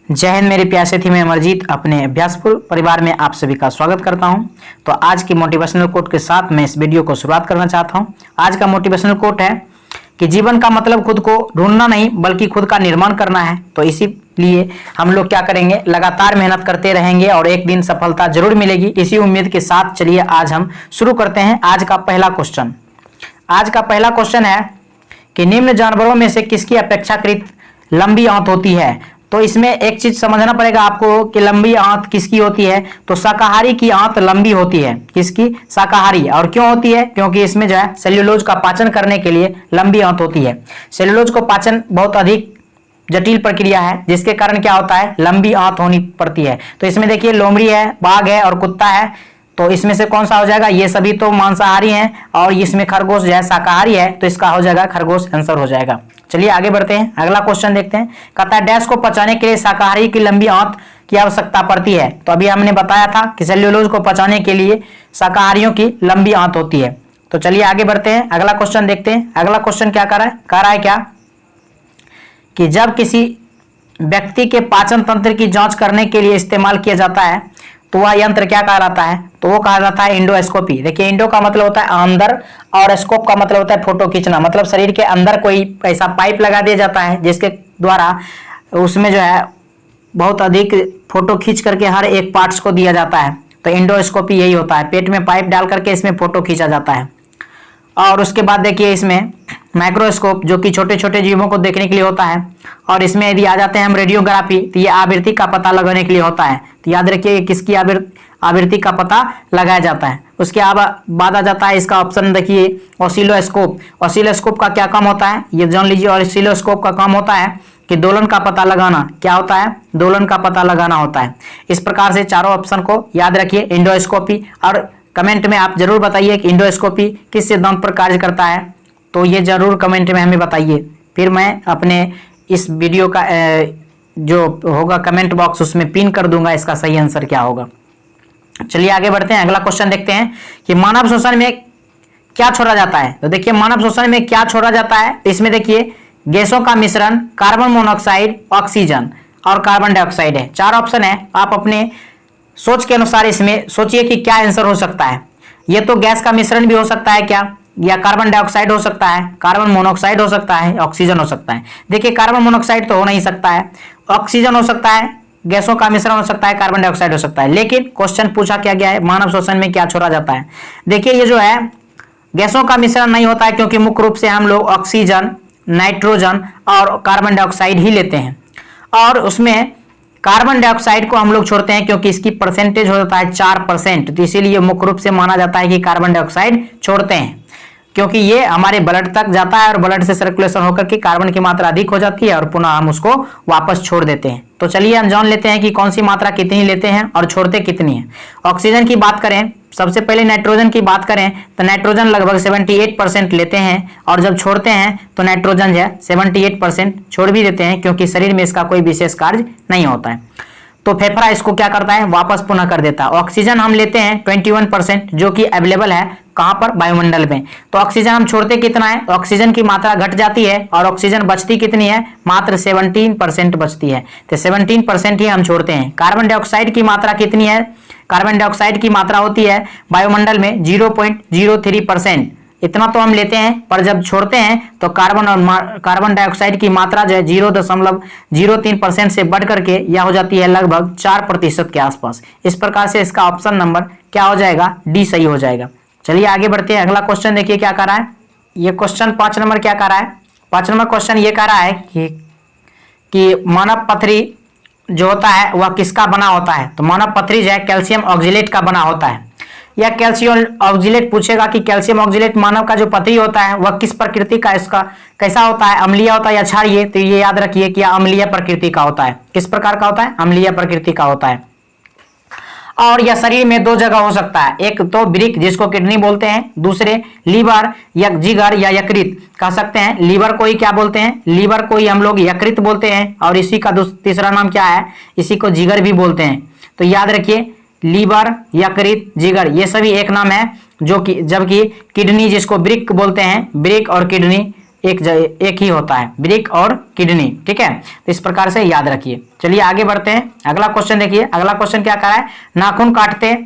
जय हिंद मेरे प्यारे साथी, मैं अमरजीत अपने अभ्यासपुर परिवार में आप सभी का स्वागत करता हूं। तो आज की मोटिवेशनल कोट के साथ मैं इस वीडियो को शुरुआत करना चाहता हूं। आज का मोटिवेशनल कोट है कि जीवन का मतलब खुद को ढूंढना नहीं बल्कि खुद का निर्माण करना है। तो इसीलिए हम लोग क्या करेंगे, लगातार मेहनत करते रहेंगे और एक दिन सफलता जरूर मिलेगी। इसी उम्मीद के साथ चलिए आज हम शुरू करते हैं। आज का पहला क्वेश्चन है कि निम्न जानवरों में से किसकी अपेक्षाकृत लंबी आंत होती है। तो इसमें एक चीज समझना पड़ेगा आपको कि लंबी आंत किसकी होती है। तो शाकाहारी की आंत लंबी होती है। किसकी? शाकाहारी। और क्यों होती है? क्योंकि इसमें जो है सेल्यूलोज का पाचन करने के लिए लंबी आंत होती है। सेल्यूलोज को पाचन बहुत अधिक जटिल प्रक्रिया है, जिसके कारण क्या होता है, लंबी आंत होनी पड़ती है। तो इसमें देखिए लोमड़ी है, बाघ है और कुत्ता है। तो इसमें से कौन सा हो जाएगा? ये सभी तो मांसाहारी हैं और इसमें खरगोश जो है शाकाहारी है, तो इसका हो जाएगा खरगोश, आंसर हो जाएगा। चलिए आगे बढ़ते हैं, अगला क्वेश्चन देखते हैं। कहता है डैश को पचाने के लिए शाकाहारी की लंबी आंत की आवश्यकता पड़ती है। तो अभी हमने बताया था कि सेल्यूलोज को पचाने के लिए शाकाहारियों की लंबी आंत होती है। तो चलिए आगे बढ़ते हैं, अगला क्वेश्चन देखते हैं। अगला क्वेश्चन क्या कह रहा है क्या कि जब किसी व्यक्ति के पाचन तंत्र की जांच करने के लिए इस्तेमाल किया जाता है तो वह यंत्र क्या कहलाता है? तो वो कहा जाता है इंडोस्कोपी। देखिए इंडो का मतलब होता है अंदर और स्कोप का मतलब होता है फोटो खींचना। मतलब शरीर के अंदर कोई ऐसा पाइप लगा दिया जाता है जिसके द्वारा उसमें जो है बहुत अधिक फोटो खींच करके हर एक पार्ट्स को दिया जाता है। तो इंडोस्कोपी यही होता है, पेट में पाइप डाल करके इसमें फोटो खींचा जाता है। और उसके बाद देखिए इसमें माइक्रोस्कोप जो कि छोटे छोटे जीवों को देखने के लिए होता है। और इसमें यदि आ जाते हैं हम रेडियोग्राफी, तो ये आवृत्ति का पता लगाने के लिए होता है। तो याद रखिए किसकी आवृत्ति का पता लगाया जाता है। उसके बाद आ जाता है इसका ऑप्शन, देखिए ऑसिलोस्कोप। ऑसिलोस्कोप का क्या काम होता है ये जान लीजिए। ऑसिलोस्कोप का काम होता है कि दोलन का पता लगाना। क्या होता है? दोलन का पता लगाना होता है। इस प्रकार से चारों ऑप्शन को याद रखिए, इंडोस्कोपी। और कमेंट में आप जरूर बताइए कि इंडोस्कोपी किस सिद्धांत पर कार्य करता है। तो ये जरूर कमेंट में हमें बताइए, फिर मैं अपने इस वीडियो का जो होगा कमेंट बॉक्स उसमें पिन कर दूंगा इसका सही आंसर क्या होगा। चलिए आगे बढ़ते हैं, अगला क्वेश्चन देखते हैं कि मानव शोषण में क्या छोड़ा जाता है। तो देखिए मानव शोषण में क्या छोड़ा जाता है। इसमें देखिए गैसों का मिश्रण, कार्बन मोनोऑक्साइड, ऑक्सीजन और कार्बन डाइऑक्साइड है। चार ऑप्शन है, आप अपने सोच के अनुसार इसमें सोचिए कि क्या आंसर हो सकता है। ये तो गैस का मिश्रण भी हो सकता है क्या, या कार्बन डाइऑक्साइड हो सकता है, कार्बन मोनोऑक्साइड हो सकता है, ऑक्सीजन हो सकता है। देखिए कार्बन मोनोऑक्साइड तो हो नहीं सकता है, ऑक्सीजन हो सकता है, गैसों का मिश्रण हो सकता है, कार्बन डाइऑक्साइड हो सकता है। लेकिन क्वेश्चन पूछा क्या गया है, मानव शोषण में क्या छोड़ा जाता है। देखिए ये जो है गैसों का मिश्रण नहीं होता है, क्योंकि मुख्य रूप से हम लोग ऑक्सीजन, नाइट्रोजन और कार्बन डाइऑक्साइड ही लेते हैं। और उसमें कार्बन डाइऑक्साइड को हम लोग छोड़ते हैं क्योंकि इसकी परसेंटेज हो जाता है 4%। तो इसीलिए मुख्य रूप से माना जाता है कि कार्बन डाइऑक्साइड छोड़ते हैं, क्योंकि ये हमारे ब्लड तक जाता है और ब्लड से सर्कुलेशन होकर के कार्बन की मात्रा अधिक हो जाती है और पुनः हम उसको वापस छोड़ देते हैं। तो चलिए हम जान लेते हैं कि कौन सी मात्रा कितनी लेते हैं और छोड़ते कितनी है। ऑक्सीजन की बात करें, सबसे पहले नाइट्रोजन की बात करें तो नाइट्रोजन लगभग 78% लेते हैं, और जब छोड़ते हैं तो नाइट्रोजन जो है 78% छोड़ भी देते हैं, क्योंकि शरीर में इसका कोई विशेष कार्य नहीं होता है। तो फेफड़ा इसको क्या करता है, वापस पुनः कर देता है। ऑक्सीजन हम लेते हैं 21%, जो कि अवेलेबल है कहां पर, वायुमंडल में। तो ऑक्सीजन हम छोड़ते कितना है, ऑक्सीजन की मात्रा घट जाती है और ऑक्सीजन बचती कितनी है, मात्र 17% बचती है। तो 17% ही हम छोड़ते हैं। कार्बन डाइऑक्साइड की मात्रा कितनी है, कार्बन डाइऑक्साइड की मात्रा होती है वायुमंडल में 0.03%। इतना तो हम लेते हैं, पर जब छोड़ते हैं तो कार्बन डाइऑक्साइड की मात्रा जो है 0.03% से बढ़ करके यह हो जाती है लगभग 4% के आसपास। इस प्रकार से इसका ऑप्शन नंबर क्या हो जाएगा, डी सही हो जाएगा। चलिए आगे बढ़ते हैं, अगला क्वेश्चन देखिए क्या कर रहा है। ये क्वेश्चन 5 नंबर क्या कर रहा है। 5 नंबर क्वेश्चन ये कह रहा है कि मानव पथरी जो होता है वह किसका बना होता है। तो मानव पथरी जो है कैल्शियम ऑक्जिलेट का बना होता है। या कैल्शियम ऑक्जिलेट पूछेगा कि कैल्शियम ऑक्जिलेट मानव का जो पथरी होता है वह किस प्रकृति का, इसका कैसा होता है, अम्लीय होता है या क्षारीय। तो ये याद रखिए कि अम्लीय प्रकृति का होता है। किस प्रकार का होता है, अम्लीय प्रकृति का होता है। और यह शरीर में 2 जगह हो सकता है, एक तो वृक्क जिसको किडनी बोलते हैं, दूसरे लीवर या जिगर या यकृत कह सकते हैं। लीवर को ही क्या बोलते हैं, लीवर को ही हम लोग यकृत बोलते हैं, और इसी का तीसरा नाम क्या है, इसी को जिगर भी बोलते हैं। तो याद रखिए लीवर, यकृत, जिगर ये सभी एक नाम है, जो कि जबकि किडनी जिसको वृक्क बोलते हैं, वृक्क और किडनी एक ही होता है, वृक्क और किडनी। ठीक है, तो इस प्रकार से याद रखिए। चलिए आगे बढ़ते हैं। अगला क्वेश्चन देखिए, अगला क्वेश्चन क्या कह रहा है, नाखून काटते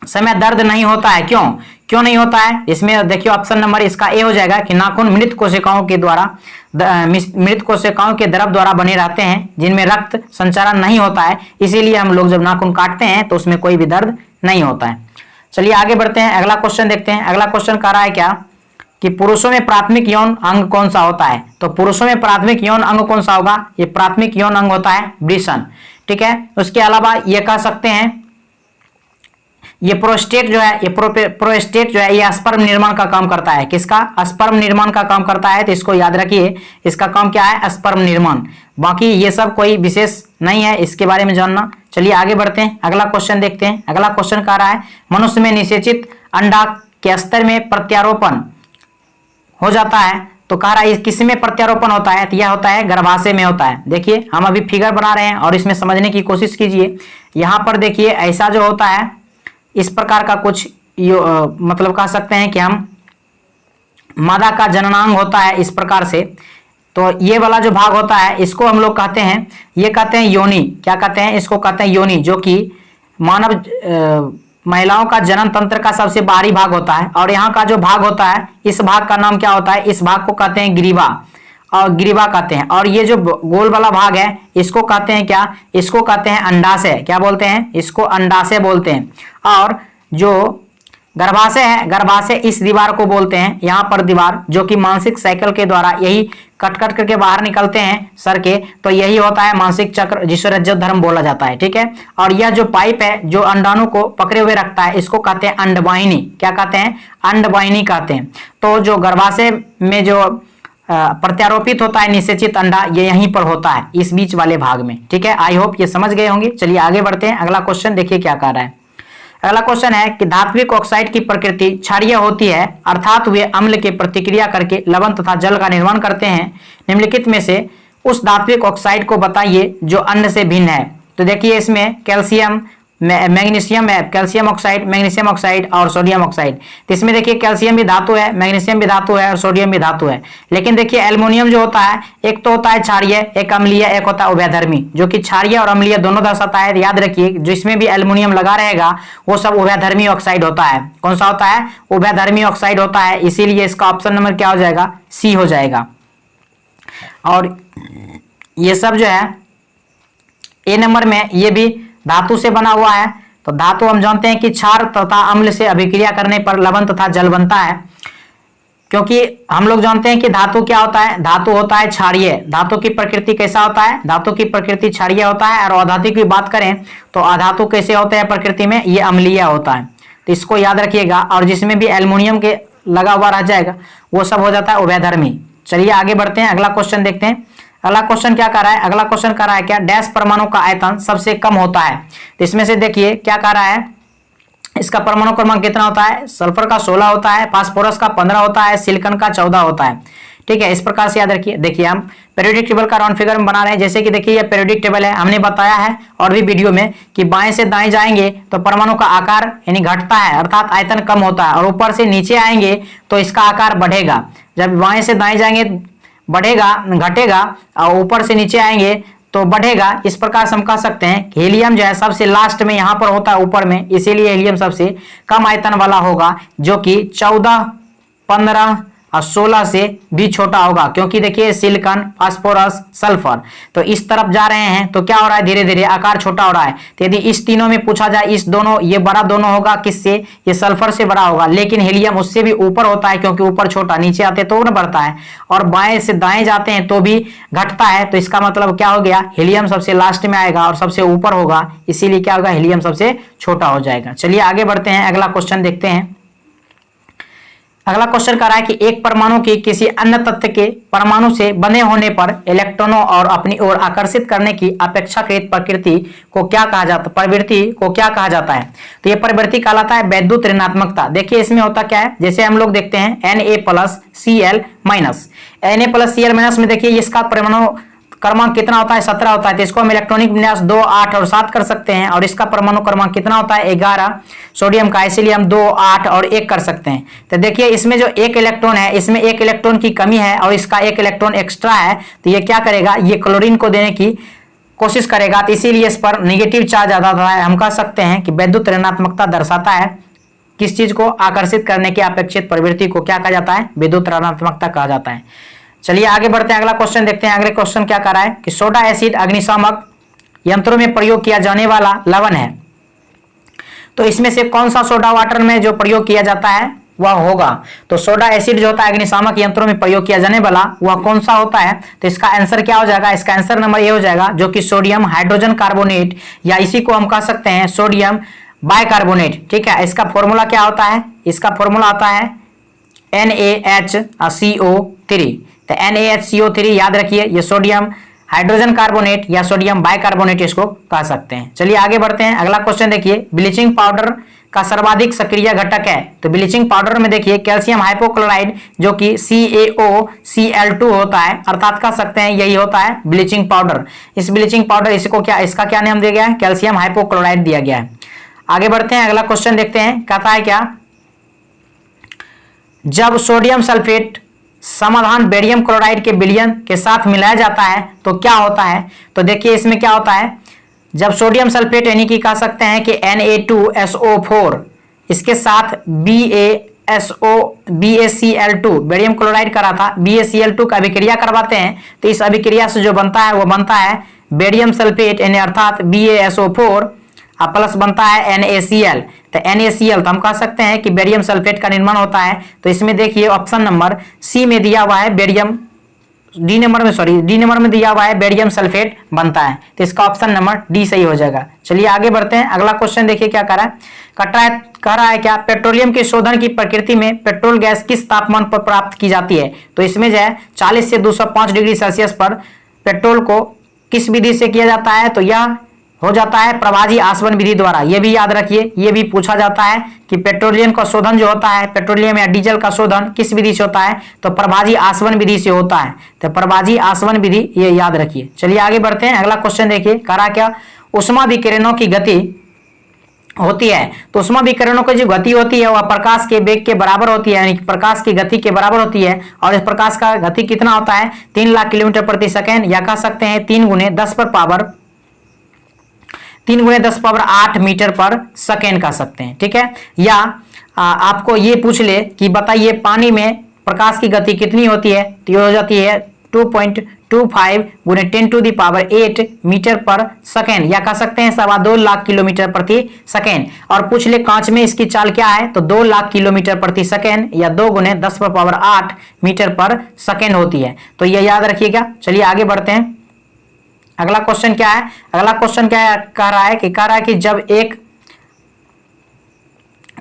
समय दर्द नहीं होता है, क्यों नहीं होता है? इसमें देखिए ऑप्शन नंबर इसका ए हो जाएगा कि नाखून मृत कोशिकाओं के द्वारा मृत कोशिकाओं के द्रव द्वारा बने रहते हैं जिनमें रक्त संचारण नहीं होता है, इसीलिए हम लोग जब नाखून काटते हैं तो उसमें कोई भी दर्द नहीं होता है। चलिए आगे बढ़ते हैं, अगला क्वेश्चन देखते हैं। अगला क्वेश्चन कह रहा है क्या कि पुरुषों में प्राथमिक यौन अंग कौन सा होता है? तो पुरुषों में प्राथमिक यौन अंग कौन सा होगा? ये प्राथमिक यौन अंग होता है वृषण। ठीक है, उसके अलावा ये कह सकते हैं ये प्रोस्टेट जो है, ये प्रोस्टेट जो है ये स्पर्म निर्माण का काम करता है। किसका? स्पर्म निर्माण का काम करता है, तो इसको याद रखिए, इसका काम क्या है? स्पर्म निर्माण। बाकी ये सब कोई विशेष नहीं है इसके बारे में जानना। चलिए आगे बढ़ते हैं, अगला क्वेश्चन देखते हैं। अगला क्वेश्चन कह रहा है मनुष्य में निषेचित अंडा के स्तर में प्रत्यारोपण हो जाता है, तो कह रहा है किसमें प्रत्यारोपण होता है? तो यह होता है गर्भाशय में होता है। देखिए हम अभी फिगर बना रहे हैं और इसमें समझने की कोशिश कीजिए। यहाँ पर देखिए ऐसा जो होता है इस प्रकार का कुछ मतलब कह सकते हैं कि हम मादा का जननांग होता है इस प्रकार से। तो ये वाला जो भाग होता है इसको हम लोग कहते हैं, ये कहते हैं योनि। क्या कहते हैं? इसको कहते हैं योनि, जो कि मानव महिलाओं का जनन तंत्र का सबसे बाहरी भाग होता है। और यहाँ का जो भाग होता है इस भाग का नाम क्या होता है? इस भाग को कहते हैं ग्रीवा, और ग्रीवा कहते हैं। और ये जो गोल वाला भाग है इसको कहते हैं क्या? इसको कहते हैं अंडाशय। क्या बोलते हैं? इसको अंडाशय बोलते हैं। और जो गर्भाशय है, गर्भाशय इस दीवार को बोलते हैं, यहाँ पर दीवार जो कि मानसिक साइकिल के द्वारा यही कट कट करके बाहर निकलते हैं सर के, तो यही होता है मानसिक चक्र, जिसे रज्जो धर्म बोला जाता है। ठीक है, और यह जो पाइप है जो अंडाणु को पकड़े हुए रखता है इसको कहते हैं अंडवाहिनी। क्या कहते हैं? अंडवाहिनी कहते हैं। तो जो गर्भाशय में जो प्रत्यारोपित होता है निषेचित अंडा, ये यहीं पर होता है इस बीच वाले भाग में। ठीक है, आई होप ये समझ गए होंगे। चलिए आगे बढ़ते हैं, अगला क्वेश्चन देखिए क्या कह रहा है। अगला क्वेश्चन है कि धात्विक ऑक्साइड की प्रकृति क्षारीय होती है, अर्थात वे अम्ल के प्रतिक्रिया करके लवण तथा जल का निर्माण करते हैं। निम्नलिखित में से उस धात्विक ऑक्साइड को बताइए जो अन्य से भिन्न है। तो देखिए इसमें कैल्शियम, मैग्नीशियम है, कैल्शियम ऑक्साइड, मैग्नीशियम ऑक्साइड और सोडियम ऑक्साइड। तो इसमें देखिए कैल्शियम भी धातु है, मैग्नीशियम भी धातु है और सोडियम भी धातु है। लेकिन देखिए एल्युमिनियम जो होता है एक तो होता है क्षारीय, एक अम्लीय, एक होता है उभयधर्मी, जो कि क्षारीय और अम्लीय दोनों दर्शाता है। याद रखिए जिसमें भी एल्युमिनियम लगा रहेगा वो सब उभयधर्मी ऑक्साइड होता है। कौन सा होता है? उभयधर्मी ऑक्साइड होता है, इसीलिए इसका ऑप्शन नंबर क्या हो जाएगा? सी हो जाएगा। और ये सब जो है ए नंबर में ये भी धातु से बना हुआ है। तो धातु हम जानते हैं कि क्षार तथा अम्ल से अभिक्रिया करने पर लवण तथा जल बनता है, क्योंकि हम लोग जानते हैं कि धातु क्या होता है? धातु होता है क्षारीय। धातु की प्रकृति कैसा होता है? धातु की प्रकृति क्षारीय होता है। और अधातु की बात करें तो अधातु कैसे होते हैं प्रकृति में? ये अम्लीय होता है। तो इसको याद रखिएगा। और जिसमें भी एल्युमिनियम के लगा हुआ रह जाएगा वो सब हो जाता है उभयधर्मी। चलिए आगे बढ़ते हैं, अगला क्वेश्चन देखते हैं। अगला क्वेश्चन क्या कर रहा है? अगला क्वेश्चन कर रहा है क्या डैश परमाणु का आयतन सबसे कम होता है। तो इसमें से देखिए क्या कह रहा है, इसका परमाणु क्रमांक कितना होता है? सल्फर का 16 होता है, फास्फोरस का 15 होता है, सिलिकॉन का 14 होता है। ठीक है, इस प्रकार से याद रखिए। देखिए हम पीरियोडिक टेबल का राउंड फिगर में बना रहे हैं। जैसे कि देखिए ये पीरियोडिक टेबल है, हमने बताया है और भी वीडियो में कि बाएं से दाएं जाएंगे तो परमाणु का आकार यानी घटता है, अर्थात आयतन कम होता है, और ऊपर से नीचे आएंगे तो इसका आकार बढ़ेगा। जब बाएं से दाएं जाएंगे बढ़ेगा, घटेगा, और ऊपर से नीचे आएंगे तो बढ़ेगा। इस प्रकार से हम कह सकते हैं हीलियम जो है सबसे लास्ट में यहाँ पर होता है ऊपर में, इसीलिए हीलियम सबसे कम आयतन वाला होगा, जो कि 14, 15 और 16 से भी छोटा होगा। क्योंकि देखिए सिलिकॉन, फास्फोरस, सल्फर तो इस तरफ जा रहे हैं तो क्या हो रहा है? धीरे धीरे आकार छोटा हो रहा है। तो यदि इस तीनों में पूछा जाए, इस दोनों ये बड़ा दोनों होगा किससे? ये सल्फर से बड़ा होगा। लेकिन हीलियम उससे भी ऊपर होता है, क्योंकि ऊपर छोटा, नीचे आते तो न बढ़ता है, और बाएं से दाएं जाते हैं तो भी घटता है। तो इसका मतलब क्या हो गया? हीलियम सबसे लास्ट में आएगा और सबसे ऊपर होगा, इसीलिए क्या होगा? हीलियम सबसे छोटा हो जाएगा। चलिए आगे बढ़ते हैं, अगला क्वेश्चन देखते हैं। अगला क्वेश्चन कर रहा है कि एक परमाणु की किसी अन्य तत्व के परमाणु से बने होने पर इलेक्ट्रॉनों और अपनी ओर आकर्षित करने की अपेक्षाकृत प्रकृति को क्या कहा जाता है? प्रवृत्ति को क्या कहा जाता है? तो ये प्रवृत्ति कहलाता है वैद्युत ऋणात्मकता। देखिए इसमें होता क्या है, जैसे हम लोग देखते हैं Na+Cl-, Na+Cl- में देखिए इसका परमाणु क्रमांक कितना होता है, 17 होता है, तो इसको हम इलेक्ट्रॉनिक विन्यास 2, 8 और 7 कर सकते हैं। और इसका परमाणु क्रमांक कितना होता है, 11 सोडियम का, इसीलिए हम 2, 8 और 1 कर सकते हैं। तो देखिए इसमें जो एक इलेक्ट्रॉन है, इसमें एक इलेक्ट्रॉन की कमी है और इसका एक इलेक्ट्रॉन एक्स्ट्रा है, तो ये क्या करेगा, ये क्लोरीन को देने की कोशिश करेगा, तो इसीलिए इस पर नेगेटिव चार्ज आता है। हम कह सकते हैं कि वैद्युत ऋणात्मकता दर्शाता है किस चीज को, आकर्षित करने की अपेक्षित प्रवृत्ति को क्या कहा जाता है, विद्युत ऋणात्मकता कहा जाता है। चलिए आगे बढ़ते हैं, अगला क्वेश्चन देखते हैं। अगले क्वेश्चन क्या कर रहा है कि सोडा एसिड अग्निशामक यंत्रों में प्रयोग किया जाने वाला लवण है, तो इसमें से कौन सा सोडा वाटर में जो प्रयोग किया जाता है वह होगा। तो सोडा एसिड जो होता है अग्निशामक यंत्रों में प्रयोग किया जाने वाला वह कौन सा होता है, तो इसका आंसर क्या हो जाएगा, इसका आंसर नंबर ए हो जाएगा, जो कि सोडियम हाइड्रोजन कार्बोनेट, या इसी को हम कह सकते हैं सोडियम बाइकार्बोनेट। ठीक है, इसका फॉर्मूला क्या होता है, इसका फॉर्मूला आता है NaHCO3। तो NaHCO3 याद रखिए, ये सोडियम हाइड्रोजन कार्बोनेट या सोडियम बाइकार्बोनेट इसको कह सकते हैं। चलिए आगे बढ़ते हैं, अगला क्वेश्चन देखिए, ब्लीचिंग पाउडर का सर्वाधिक सक्रिय घटक है। तो ब्लीचिंग पाउडर में देखिए कैल्शियम हाइपोक्लोराइड जो कि CaOCl2 होता है, अर्थात कह सकते हैं यही होता है ब्लीचिंग पाउडर। इस ब्लीचिंग पाउडर इसको क्या, इसका क्या नाम दिया गया है, कैल्शियम हाइपोक्लोराइड दिया गया है। आगे बढ़ते हैं, अगला क्वेश्चन देखते हैं, कहता है क्या, जब सोडियम सल्फेट समाधान बेरियम क्लोराइड के विलयन के साथ मिलाया जाता है तो क्या होता है। तो देखिए इसमें क्या होता है, जब सोडियम सल्फेट यानी कि कह सकते हैं कि Na2SO4 इसके साथ BaCl2 बेरियम क्लोराइड करा था, BaCl2 का अभिक्रिया करवाते हैं, तो इस अभिक्रिया से जो बनता है वो बनता है बेरियम सल्फेट यानी अर्थात BaSO4 प्लस बनता है NaCl। तो NaCl तो हम कह सकते हैं कि बेरियम सल्फेट का निर्माण होता है। तो इसमें देखिए ऑप्शन नंबर सी में दिया हुआ है बेरियम, डी नंबर में दिया हुआ है बेरियम सल्फेट बनता है, तो इसका ऑप्शन नंबर डी सही हो जाएगा। चलिए आगे बढ़ते हैं, अगला क्वेश्चन देखिए क्या कह रहा है, कह रहा है क्या, पेट्रोलियम के शोधन की प्रकृति में पेट्रोल गैस किस तापमान पर प्राप्त की जाती है। तो इसमें जो है 40 से 205 डिग्री सेल्सियस पर पेट्रोल को किस विधि से किया जाता है, तो यह हो जाता है प्रभाजी आसवन विधि द्वारा। यह भी याद रखिए, यह भी पूछा जाता है कि पेट्रोलियम का शोधन जो होता है, पेट्रोलियम या डीजल का शोधन किस विधि से होता है, तो प्रभाजी आसवन विधि से होता है। तो प्रभाजी आसवन विधि ये याद रखिए। चलिए आगे बढ़ते हैं, अगला क्वेश्चन देखिए, करा क्या, उष्मा विकिरणों की गति होती है। तो उष्मा विकिरणों की जो गति होती है वह प्रकाश के वेग के बराबर होती है, यानी प्रकाश की गति के बराबर होती है। और इस प्रकाश का गति कितना होता है, 3 लाख किलोमीटर प्रति सेकेंड, या कह सकते हैं 3 × 10 पावर 8 मीटर पर सेकेंड कह सकते हैं। ठीक है, या आपको ये पूछ ले कि बताइए पानी में प्रकाश की गति कितनी होती है, तो ये हो जाती है 2.25 × 10⁸ मीटर पर सेकेंड, या कह सकते हैं 2.25 लाख किलोमीटर प्रति सेकेंड। और पूछ ले कांच में इसकी चाल क्या है, तो 2 लाख किलोमीटर प्रति सेकेंड या 2 × 10⁸ मीटर पर सेकेंड होती है। तो ये याद रखिएगा। चलिए आगे बढ़ते हैं, अगला क्वेश्चन क्या है, अगला क्वेश्चन क्या कह रहा है कि जब एक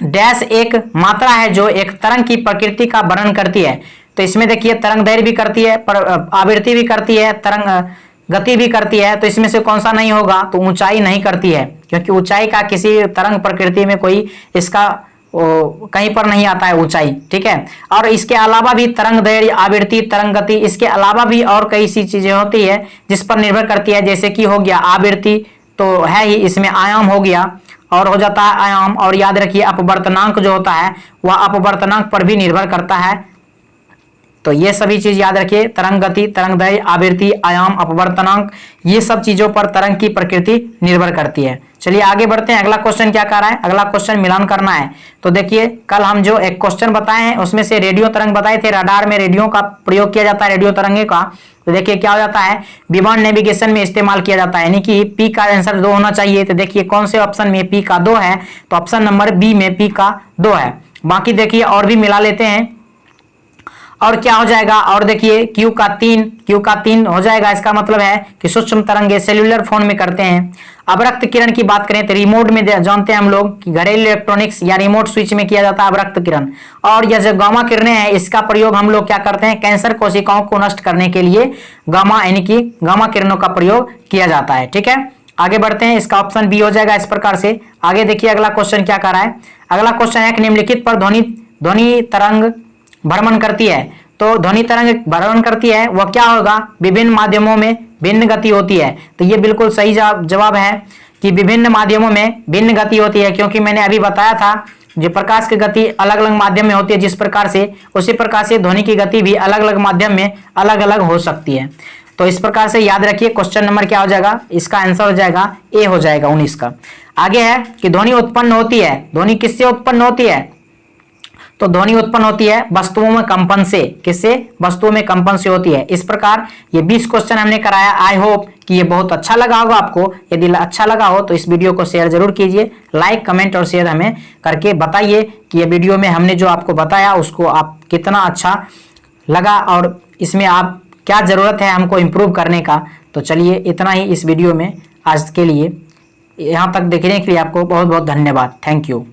डैश एक मात्रा है जो एक तरंग की प्रकृति का वर्णन करती है। तो इसमें देखिए तरंग दैर्घ्य भी करती है, आवृत्ति भी करती है, तरंग गति भी करती है। तो इसमें से कौन सा नहीं होगा, तो ऊंचाई नहीं करती है, क्योंकि ऊंचाई का किसी तरंग प्रकृति में कोई इसका कहीं पर नहीं आता है ऊंचाई। ठीक है, और इसके अलावा भी तरंग दैर्घ्य, आवृत्ति, तरंग गति, इसके अलावा भी और कई सी चीजें होती है जिस पर निर्भर करती है। जैसे कि हो गया आवृत्ति तो है ही, इसमें आयाम हो गया और हो जाता है आयाम, और याद रखिए अपवर्तनांक जो होता है वह अपवर्तनांक पर भी निर्भर करता है। तो ये सभी चीज याद रखिए, तरंग गति, तरंग दैर्घ्य, आवृत्ति, आयाम, अपवर्तनांक, ये सब चीजों पर तरंग की प्रकृति निर्भर करती है। चलिए आगे बढ़ते हैं, अगला क्वेश्चन क्या कर रहा है, अगला क्वेश्चन मिलान करना है। तो देखिए कल हम जो एक क्वेश्चन बताए हैं उसमें से रेडियो तरंग बताए थे, रडार में रेडियो का प्रयोग किया जाता है, रेडियो तरंगे का। तो देखिए क्या हो जाता है, विमान नेविगेशन में इस्तेमाल किया जाता है, यानी कि पी का आंसर 2 होना चाहिए। तो देखिए कौन से ऑप्शन में पी का 2 है, तो ऑप्शन नंबर बी में पी का 2 है। बाकी देखिए और भी मिला लेते हैं, और क्या हो जाएगा, और देखिए क्यू का 3 हो जाएगा। इसका मतलब है कि सूक्ष्म तरंगे सेल्यूलर फोन में करते हैं। अवरक्त किरण की बात करें तो रिमोट में जानते हैं हम लोग कि घरेलू इलेक्ट्रॉनिक्स या रिमोट स्विच में किया जाता है अवरक्त किरण। और यह जो गामा किरणें हैं इसका प्रयोग हम लोग क्या करते हैं, कैंसर कोशिकाओं को नष्ट करने के लिए गामा यानी कि गामा किरणों का प्रयोग किया जाता है। ठीक है, आगे बढ़ते हैं, इसका ऑप्शन बी हो जाएगा इस प्रकार से। आगे देखिए अगला क्वेश्चन क्या कर रहा है, अगला क्वेश्चन है कि निम्नलिखित पर ध्वनि तरंग भ्रमण करती है। तो ध्वनि तरंग भ्रमण करती है वह क्या होगा, विभिन्न माध्यमों में भिन्न गति होती है। तो ये बिल्कुल सही जवाब है कि विभिन्न माध्यमों में भिन्न गति होती है, क्योंकि मैंने अभी बताया था जो प्रकाश की गति अलग अलग माध्यम में होती है जिस प्रकार से, उसी प्रकार से ध्वनि की गति भी अलग अलग माध्यम में अलग अलग हो सकती है। तो इस प्रकार से याद रखिए, क्वेश्चन नंबर क्या हो जाएगा, इसका आंसर हो जाएगा ए हो जाएगा 19 का। आगे है कि ध्वनि उत्पन्न होती है, ध्वनि किससे उत्पन्न होती है, तो ध्वनि उत्पन्न होती है वस्तुओं में कंपन से। किससे, वस्तुओं में कंपन से होती है। इस प्रकार ये 20 क्वेश्चन हमने कराया। आई होप कि ये बहुत अच्छा लगा होगा आपको। यदि अच्छा लगा हो तो इस वीडियो को शेयर जरूर कीजिए, लाइक कमेंट और शेयर हमें करके बताइए कि ये वीडियो में हमने जो आपको बताया उसको आप कितना अच्छा लगा और इसमें आप क्या जरूरत है हमको इम्प्रूव करने का। तो चलिए इतना ही इस वीडियो में आज के लिए। यहाँ तक देखने के लिए आपको बहुत बहुत धन्यवाद। Thank you.